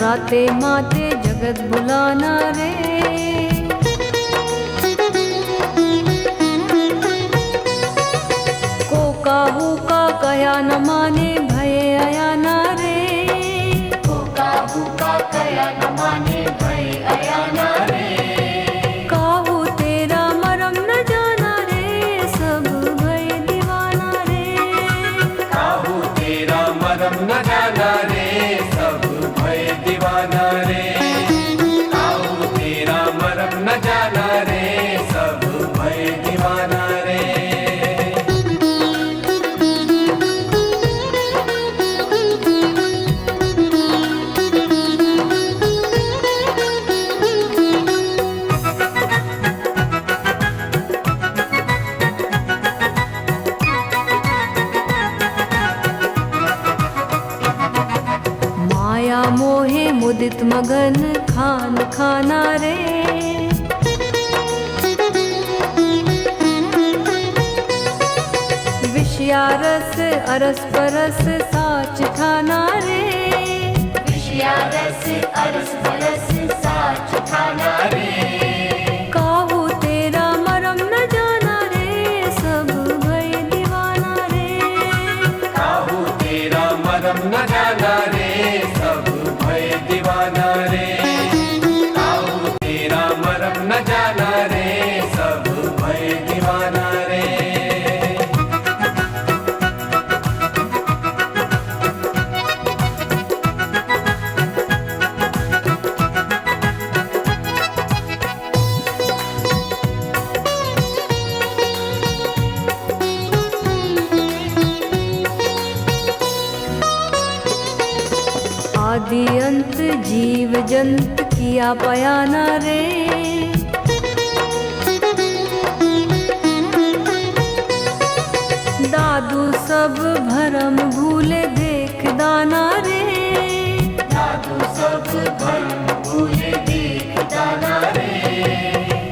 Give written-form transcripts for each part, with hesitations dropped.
राते माते जगत भुलाना रे, को काहू का कया न माने भय अयाना रे, को काहू का कया न माने भय अयाना रे, काहू तेरा मरम न जाना रे सब भय दीवाना रे, काहू तेरा मरम न जाना रे सब भय दीवाना रे, काहू तेरा मरम न जाना रे सब भय दीवाना रे। माया मोहे मुदित मगन खान खाना रे, विषयारस अरस परस साच खाना रे, विषयारस अरस परस साच खाना रे, काहू तेरा मरम न जाना रे सब भय दीवाना रे, काहू तेरा मरम न जाना रे सब भय दीवाना रे, काहू तेरा मरम न जाना रे सब भय दीवाना रे। आदि अंत जीव जंत किया पयाना रे, दादू सब भरम भूले देख दाना रे, दादू सब भरम भूले देख दाना रे,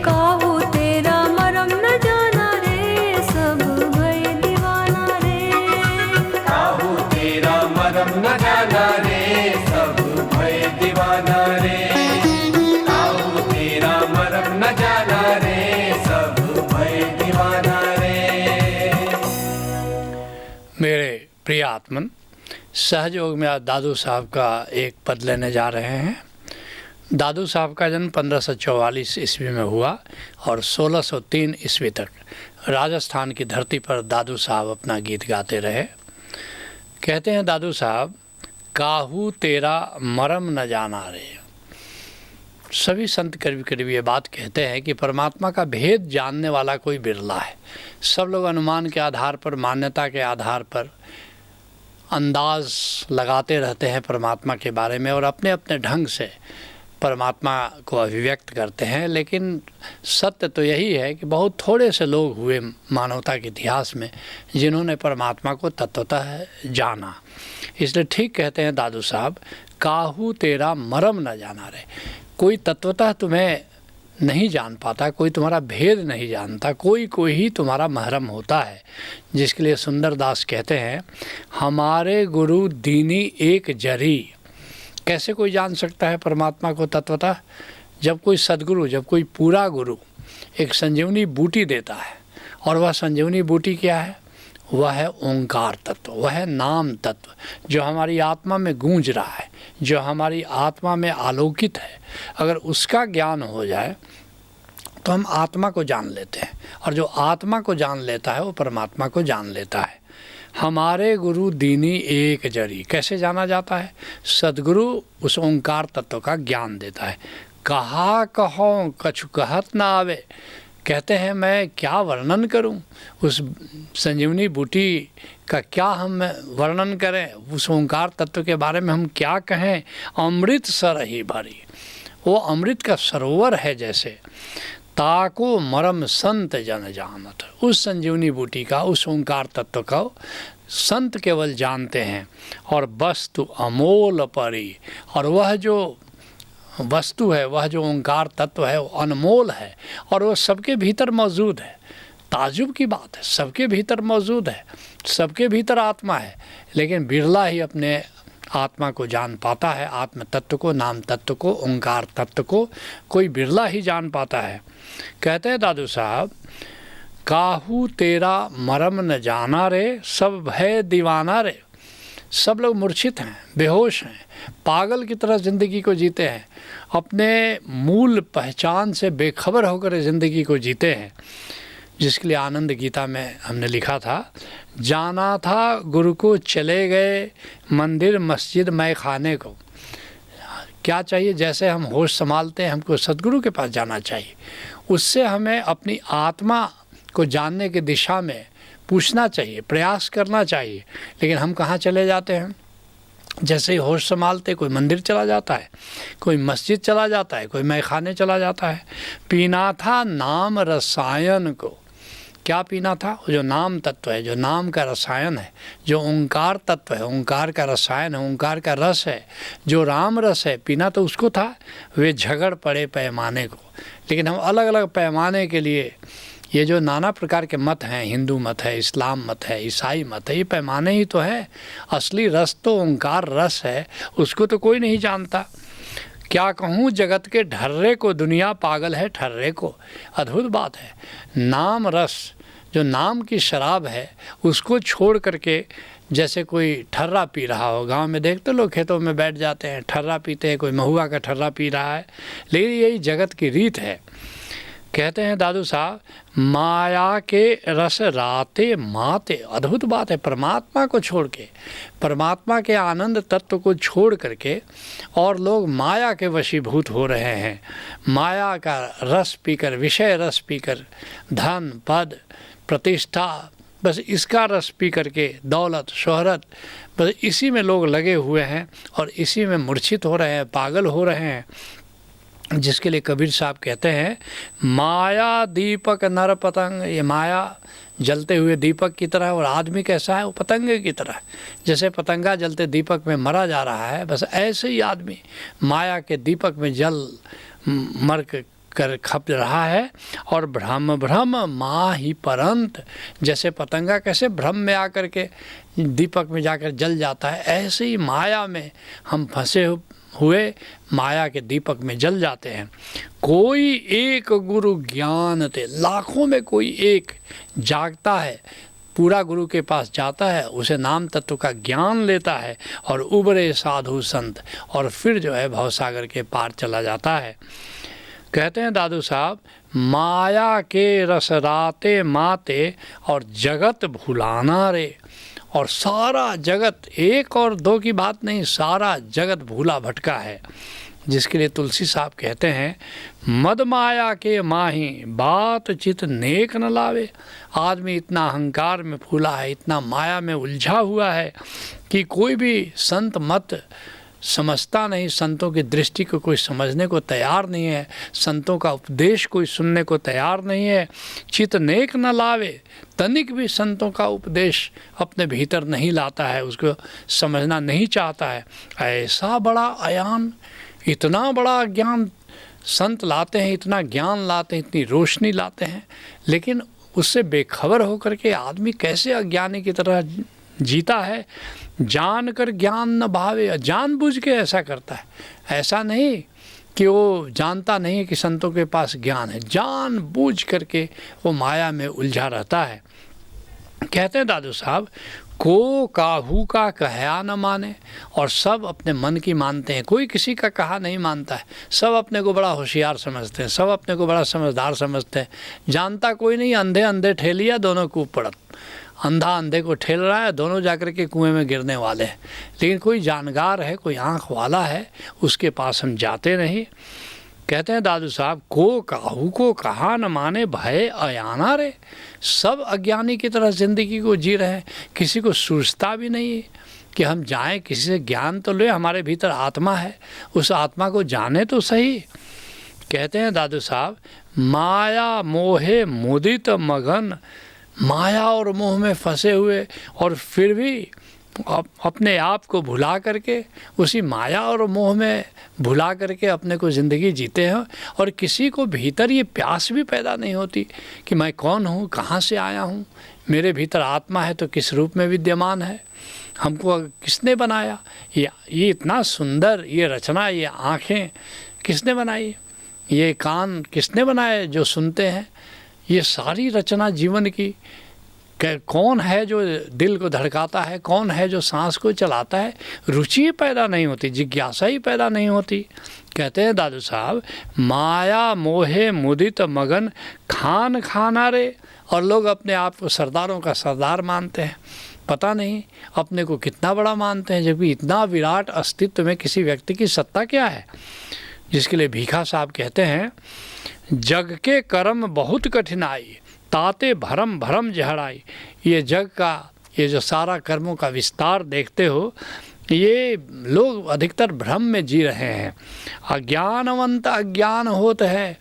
काहू तेरा मरम न जाना रे सब भय दीवाना रे, काहू तेरा मरम न जाना रे सब भय दीवाना रे, काहू तेरा मरम न जाना रे सब भय दीवाना रे। मेरे प्रिय आत्मन, सहयोग में आज दादू साहब का एक पद लेने जा रहे हैं। दादू साहब का जन्म 1544 ईस्वी में हुआ और 1603 ईस्वी तक राजस्थान की धरती पर दादू साहब अपना गीत गाते रहे। कहते हैं दादू साहब, काहू तेरा मरम न जाना रे। सभी संत करीब करीब ये बात कहते हैं कि परमात्मा का भेद जानने वाला कोई बिरला है। सब लोग अनुमान के आधार पर, मान्यता के आधार पर अंदाज लगाते रहते हैं परमात्मा के बारे में और अपने अपने ढंग से परमात्मा को अभिव्यक्त करते हैं। लेकिन सत्य तो यही है कि बहुत थोड़े से लोग हुए मानवता के इतिहास में जिन्होंने परमात्मा को तत्वतः जाना। इसलिए ठीक कहते हैं दादू साहब, काहू तेरा मरम न जाना रे। कोई तत्वतः तुम्हें नहीं जान पाता, कोई तुम्हारा भेद नहीं जानता, कोई ही तुम्हारा महरम होता है। जिसके लिए सुंदरदास कहते हैं, हमारे गुरु दीनी एक जरी। कैसे कोई जान सकता है परमात्मा को तत्वतः? जब कोई सदगुरु, जब कोई पूरा गुरु एक संजीवनी बूटी देता है, और वह संजीवनी बूटी क्या है? वह है ओंकार तत्व, वह है नाम तत्व, जो हमारी आत्मा में गूंज रहा है, जो हमारी आत्मा में आलोकित है। अगर उसका ज्ञान हो जाए तो हम आत्मा को जान लेते हैं, और जो आत्मा को जान लेता है वो परमात्मा को जान लेता है। हमारे गुरु दीनी एक जरी। कैसे जाना जाता है? सदगुरु उस ओंकार तत्व का ज्ञान देता है। कहा कहो कछु कहत ना आवे। कहते हैं मैं क्या वर्णन करूं, उस संजीवनी बूटी का क्या हम वर्णन करें, उस ओंकार तत्व के बारे में हम क्या कहें। अमृत सर ही भरी, वो अमृत का सरोवर है जैसे। ताको मरम संत जन जानत। उस संजीवनी बूटी का, उस ओंकार तत्व का संत केवल जानते हैं। और वस्तु अमोल परी, और वह जो वस्तु है, वह जो ओंकार तत्व है वो अनमोल है, और वो सबके भीतर मौजूद है। ताजुब की बात है, सबके भीतर मौजूद है, सबके भीतर आत्मा है, लेकिन बिरला ही अपने आत्मा को जान पाता है, आत्म तत्व को, नाम तत्व को, ओंकार तत्व को कोई बिरला ही जान पाता है। कहते हैं दादू साहब, काहू तेरा मरम न जाना रे, सब भय दीवाना रे। सब लोग मूर्छित हैं, बेहोश हैं, पागल की तरह ज़िंदगी को जीते हैं, अपने मूल पहचान से बेखबर होकर ज़िंदगी को जीते हैं। जिसके लिए आनंद गीता में हमने लिखा था, जाना था गुरु को चले गए मंदिर मस्जिद मैं खाने को। क्या चाहिए? जैसे हम होश संभालते हैं, हमको सदगुरु के पास जाना चाहिए। उससे हमें अपनी आत्मा को जानने की दिशा में पूछना चाहिए, प्रयास करना चाहिए। लेकिन हम कहाँ चले जाते हैं? जैसे ही होश संभालते कोई मंदिर चला जाता है, कोई मस्जिद चला जाता है, कोई मैखाने चला जाता है। पीना था नाम रसायन को। क्या पीना था? जो नाम तत्व है, जो नाम का रसायन है, जो ओंकार तत्व है, ओंकार का रसायन है, ओंकार का रस है, जो राम रस है, पीना तो उसको था। वे झगड़ पड़े पैमाने को। लेकिन हम अलग अलग पैमाने के लिए, ये जो नाना प्रकार के मत हैं, हिंदू मत है, इस्लाम मत है, ईसाई मत है, ये पैमाने ही तो है। असली रस तो ओंकार रस है, उसको तो कोई नहीं जानता। क्या कहूँ जगत के ढर्रे को, दुनिया पागल है ठर्रे को। अद्भुत बात है। नाम रस, जो नाम की शराब है, उसको छोड़ करके जैसे कोई ठर्रा पी रहा हो। गांव में देखते लोग खेतों में बैठ जाते हैं, ठर्रा पीते हैं, कोई महुआ का ठर्रा पी रहा है। लेकिन यही जगत की रीत है। कहते हैं दादू साहब, माया के रस राते माते। अद्भुत बात है। परमात्मा को छोड़ के, परमात्मा के आनंद तत्व को छोड़ करके और लोग माया के वशीभूत हो रहे हैं। माया का रस पीकर, विषय रस पीकर, धन पद प्रतिष्ठा, बस इसका रस पी करके, दौलत शोहरत, बस इसी में लोग लगे हुए हैं और इसी में मूर्छित हो रहे हैं, पागल हो रहे हैं। जिसके लिए कबीर साहब कहते हैं, माया दीपक नर पतंग। ये माया जलते हुए दीपक की तरह, और आदमी कैसा है? वो पतंगे की तरह। जैसे पतंगा जलते दीपक में मरा जा रहा है, बस ऐसे ही आदमी माया के दीपक में जल मर कर खप रहा है। और भ्रम भ्रम माँ ही परंत। जैसे पतंगा कैसे भ्रम में आकर के दीपक में जाकर जल जाता है, ऐसे ही माया में हम फंसे हुए माया के दीपक में जल जाते हैं। कोई एक गुरु ज्ञान ते। लाखों में कोई एक जागता है, पूरा गुरु के पास जाता है, उसे नाम तत्व का ज्ञान लेता है और उबरे साधु संत, और फिर जो है भवसागर के पार चला जाता है। कहते हैं दादू साहब, माया के रस राते माते और जगत भुलाना रे। और सारा जगत, एक और दो की बात नहीं, सारा जगत भूला भटका है। जिसके लिए तुलसी साहब कहते हैं, मद माया के माही बात चित नेक न लावे। आदमी इतना अहंकार में फूला है, इतना माया में उलझा हुआ है कि कोई भी संत मत समझता नहीं, संतों की दृष्टि को कोई समझने को तैयार नहीं है, संतों का उपदेश कोई सुनने को तैयार नहीं है। चित नेक न लावे, तनिक भी संतों का उपदेश अपने भीतर नहीं लाता है, उसको समझना नहीं चाहता है। ऐसा बड़ा अयान, इतना बड़ा ज्ञान संत लाते हैं, इतना ज्ञान लाते हैं, इतनी रोशनी लाते हैं, लेकिन उससे बेखबर होकर के आदमी कैसे अज्ञानी की तरह जीता है। जान कर ज्ञान न भावे, जानबूझ के ऐसा करता है। ऐसा नहीं कि वो जानता नहीं कि संतों के पास ज्ञान है, जानबूझ करके वो माया में उलझा रहता है। कहते हैं दादू साहब, को काहू का कहा न माने, और सब अपने मन की मानते हैं, कोई किसी का कहा नहीं मानता है। सब अपने को बड़ा होशियार समझते हैं, सब अपने को बड़ा समझदार समझते हैं। जानता कोई नहीं, अंधे अंधे ठेलिया दोनों कूप पड़त। अंधा अंधे को ठेल रहा है, दोनों जाकर के कुएं में गिरने वाले हैं। लेकिन कोई जानकार है, कोई आँख वाला है, उसके पास हम जाते नहीं। कहते हैं दादू साहब, को काहू को कहा न माने भय अयाना रे। सब अज्ञानी की तरह ज़िंदगी को जी रहे हैं, किसी को सूझता भी नहीं है कि हम जाएं, किसी से ज्ञान तो ले, हमारे भीतर आत्मा है, उस आत्मा को जाने तो सही। कहते हैं दादू साहब, माया मोहे मुदित मगन, माया और मोह में फंसे हुए और फिर भी अपने आप को भुला करके, उसी माया और मोह में भुला करके अपने को ज़िंदगी जीते हैं। और किसी को भीतर ये प्यास भी पैदा नहीं होती कि मैं कौन हूँ, कहाँ से आया हूँ, मेरे भीतर आत्मा है तो किस रूप में विद्यमान है, हमको किसने बनाया, ये इतना सुंदर ये रचना, ये आँखें किसने बनाई, ये कान किसने बनाए जो सुनते हैं, ये सारी रचना जीवन की कौन है जो दिल को धड़काता है, कौन है जो सांस को चलाता है। रुचि पैदा नहीं होती, जिज्ञासा ही पैदा नहीं होती। कहते हैं दादू साहब, माया मोहे मुदित मगन खान खाना रे। और लोग अपने आप को सरदारों का सरदार मानते हैं, पता नहीं अपने को कितना बड़ा मानते हैं, जबकि इतना विराट अस्तित्व में किसी व्यक्ति की सत्ता क्या है। जिसके लिए भीखा साहब कहते हैं, जग के कर्म बहुत कठिनाई, ताते भरम भरम जहड़ाई। ये जग का ये जो सारा कर्मों का विस्तार देखते हो, ये लोग अधिकतर भ्रम में जी रहे हैं। अज्ञानवंत अज्ञान होत है,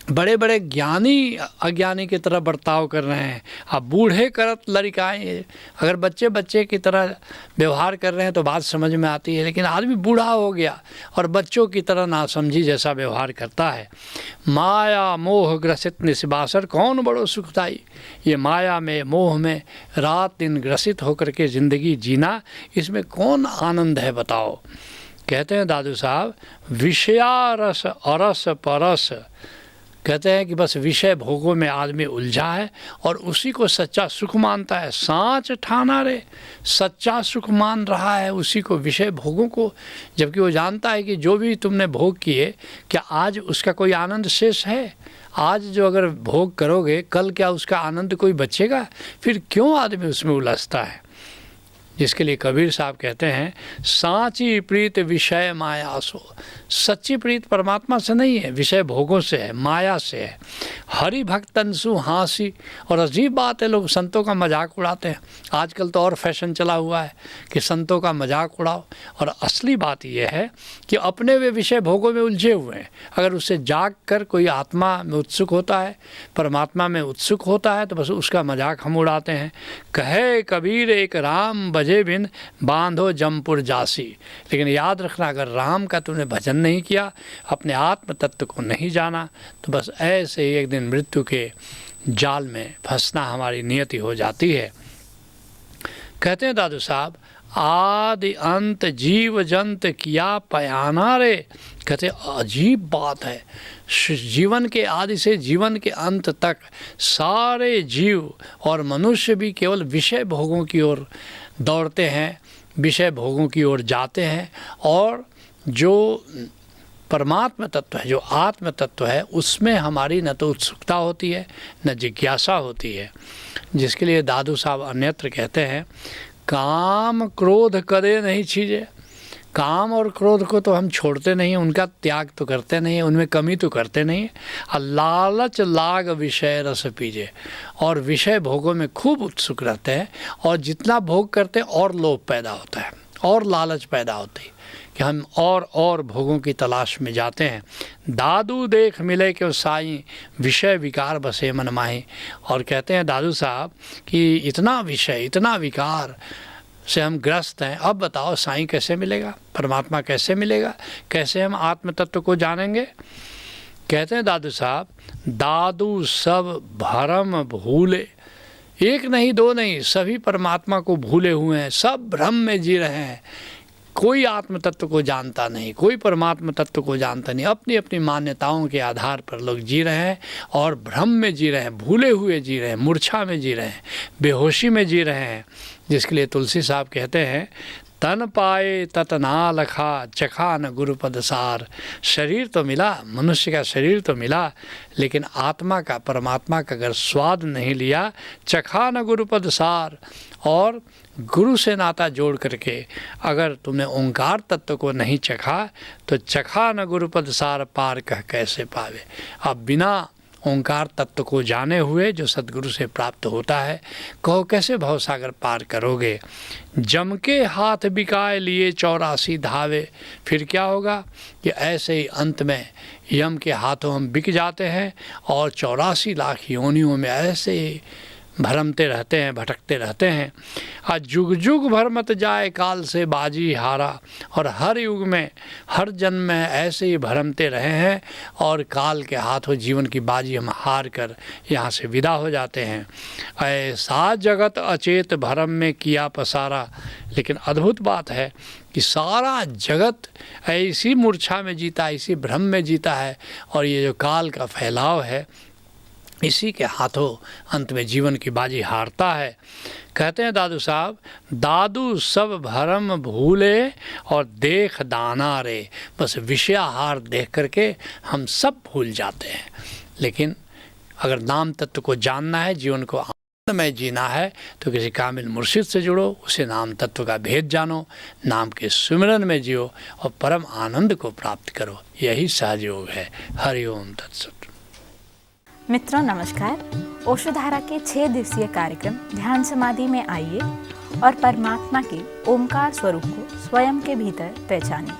बड़े बड़े ज्ञानी अज्ञानी की तरह बर्ताव कर रहे हैं। अब बूढ़े करत लड़काएँ, अगर बच्चे बच्चे की तरह व्यवहार कर रहे हैं तो बात समझ में आती है, लेकिन आदमी बूढ़ा हो गया और बच्चों की तरह नासमझी जैसा व्यवहार करता है। माया मोह ग्रसित निस्बासर कौन बड़ो सुखदाई। ये माया में मोह में रात दिन ग्रसित होकर के ज़िंदगी जीना, इसमें कौन आनंद है बताओ। कहते हैं दादू साहब, विषया रस अरस परस। कहते हैं कि बस विषय भोगों में आदमी उलझा है और उसी को सच्चा सुख मानता है। सांच ठाना रे, सच्चा सुख मान रहा है उसी को, विषय भोगों को, जबकि वो जानता है कि जो भी तुमने भोग किए, क्या आज उसका कोई आनंद शेष है। आज जो अगर भोग करोगे, कल क्या उसका आनंद कोई बचेगा। फिर क्यों आदमी उसमें उलझता है। जिसके लिए कबीर साहब कहते हैं, साची प्रीत विषय माया सो। सच्ची प्रीत परमात्मा से नहीं है, विषय भोगों से है, माया से है। हरि भक्तन सु हांसी। और अजीब बात है, लोग संतों का मजाक उड़ाते हैं। आजकल तो और फैशन चला हुआ है कि संतों का मजाक उड़ाओ। और असली बात यह है कि अपने वे विषय भोगों में उलझे हुए हैं। अगर उससे जाग कर कोई आत्मा में उत्सुक होता है, परमात्मा में उत्सुक होता है, तो बस उसका मजाक हम उड़ाते हैं। कहे कबीर एक राम भजे बिन बांधो जमपुर जासी। लेकिन याद रखना, अगर राम का तूने भजन नहीं किया, अपने आत्म तत्व को नहीं जाना, तो बस ऐसे ही एक दिन मृत्यु के जाल में फंसना हमारी नियति हो जाती है। कहते हैं दादू साहब, आदि अंत जीव जंत किया पयाना रे। कहते अजीब बात है, जीवन के आदि से जीवन के अंत तक सारे जीव और मनुष्य भी केवल विषय भोगों की ओर दौड़ते हैं, विषय भोगों की ओर जाते हैं। और जो परमात्मा तत्व है, जो आत्म तत्व है, उसमें हमारी न तो उत्सुकता होती है न जिज्ञासा होती है। जिसके लिए दादू साहब अन्यत्र कहते हैं, काम क्रोध कदे नहीं छीजे। काम और क्रोध को तो हम छोड़ते नहीं, उनका त्याग तो करते नहीं, उनमें कमी तो करते नहीं। लालच लाग विषय रस पीजे। और विषय भोगों में खूब उत्सुक रहते हैं, और जितना भोग करते हैं और लोभ पैदा होता है, और लालच पैदा होती है कि हम और भोगों की तलाश में जाते हैं। दादू देख मिले क्यों साईं, विषय विकार बसे मन माही। और कहते हैं दादू साहब कि इतना विषय, इतना विकार से हम ग्रस्त हैं। अब बताओ साईं कैसे मिलेगा, परमात्मा कैसे मिलेगा, कैसे हम आत्म तत्व को जानेंगे? कहते हैं दादू साहब, दादू सब भरम भूले, एक नहीं दो नहीं, सभी परमात्मा को भूले हुए हैं, सब भ्रम में जी रहे हैं। कोई आत्म तत्व को जानता नहीं, कोई परमात्मा तत्व को जानता नहीं। अपनी अपनी मान्यताओं के आधार पर लोग जी रहे हैं और भ्रम में जी रहे हैं, भूले हुए जी रहे हैं, मूर्छा में जी रहे हैं, बेहोशी में जी रहे हैं। जिसके लिए तुलसी साहब कहते हैं, तन पाए तत ना लखा, चखा न गुरुपद सार। शरीर तो मिला, मनुष्य का शरीर तो मिला, लेकिन आत्मा का, परमात्मा का अगर स्वाद नहीं लिया, चखा न गुरुपद सार, और गुरु से नाता जोड़ करके अगर तुमने ओंकार तत्व को नहीं चखा, तो चखा न गुरुपद सार पार कह कैसे पावे। अब बिना ओंकार तत्व को जाने हुए जो सद्गुरु से प्राप्त होता है, कहो कैसे भवसागर पार करोगे। जम के हाथ बिकाए लिए 84 धावे, फिर क्या होगा कि ऐसे ही अंत में यम के हाथों हम बिक जाते हैं और 84 लाख योनियों में ऐसे ही भरमते रहते हैं, भटकते रहते हैं। आज जुग जुग भर मत जाए काल से बाजी हारा, और हर युग में, हर जन्म में ऐसे ही भरमते रहे हैं और काल के हाथों जीवन की बाजी हम हार कर यहाँ से विदा हो जाते हैं। ऐसा जगत अचेत भरम में किया पसारा। लेकिन अद्भुत बात है कि सारा जगत ऐसी मूर्छा में जीता, इसी भ्रम में जीता है, और ये जो काल का फैलाव है, इसी के हाथों अंत में जीवन की बाजी हारता है। कहते हैं दादू साहब, दादू सब भरम भूले और देख दाना रे। बस विषयाहार देख करके हम सब भूल जाते हैं। लेकिन अगर नाम तत्व को जानना है, जीवन को आनंदमय जीना है, तो किसी कामिल मुर्शिद से जुड़ो, उसे नाम तत्व का भेद जानो, नाम के सुमिरन में जियो और परम आनंद को प्राप्त करो। यही सहयोग है। हरिओम तत्सत। मित्रों नमस्कार। ओशोधारा के 6 दिवसीय कार्यक्रम ध्यान समाधि में आइए और परमात्मा के ओमकार स्वरूप को स्वयं के भीतर पहचानिए।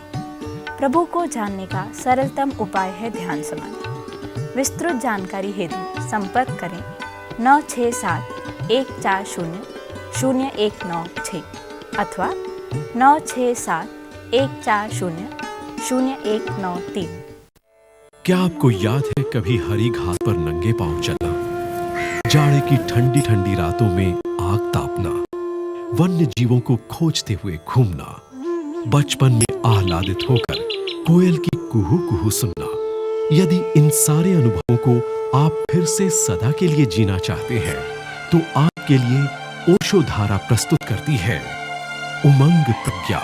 प्रभु को जानने का सरलतम उपाय है ध्यान समाधि। विस्तृत जानकारी हेतु संपर्क करें 9671400196 अथवा 9671400193। क्या आपको याद है कभी हरी घास पर नंगे पांव चलना, जाड़े की ठंडी ठंडी रातों में आग तापना, वन्य जीवों को खोजते हुए घूमना, बचपन में आह्लादित होकर कोयल की कुहू कुहू सुनना? यदि इन सारे अनुभवों को आप फिर से सदा के लिए जीना चाहते हैं, तो आपके लिए ओशोधारा प्रस्तुत करती है उमंग प्रज्ञा,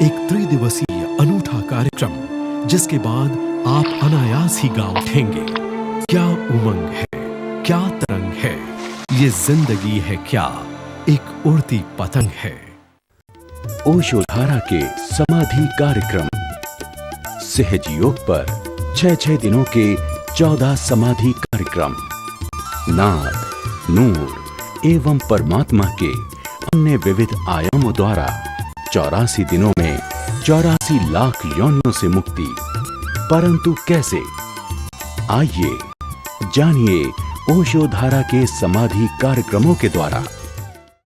एक त्रिदिवसीय अनूठा कार्यक्रम जिसके बाद आप अनायास ही गा उठेंगे। क्या उमंग है, क्या तरंग है, ये जिंदगी है क्या, एक उड़ती पतंग है। ओशोधारा के समाधि कार्यक्रम सहज योग पर 6 दिनों के 14 समाधि कार्यक्रम नाद, नूर एवं परमात्मा के अन्य विविध आयामों द्वारा 84 दिनों में 84 लाख योनियों से मुक्ति। परंतु कैसे? आइए जानिए ओशोधारा के समाधि कार्यक्रमों के द्वारा।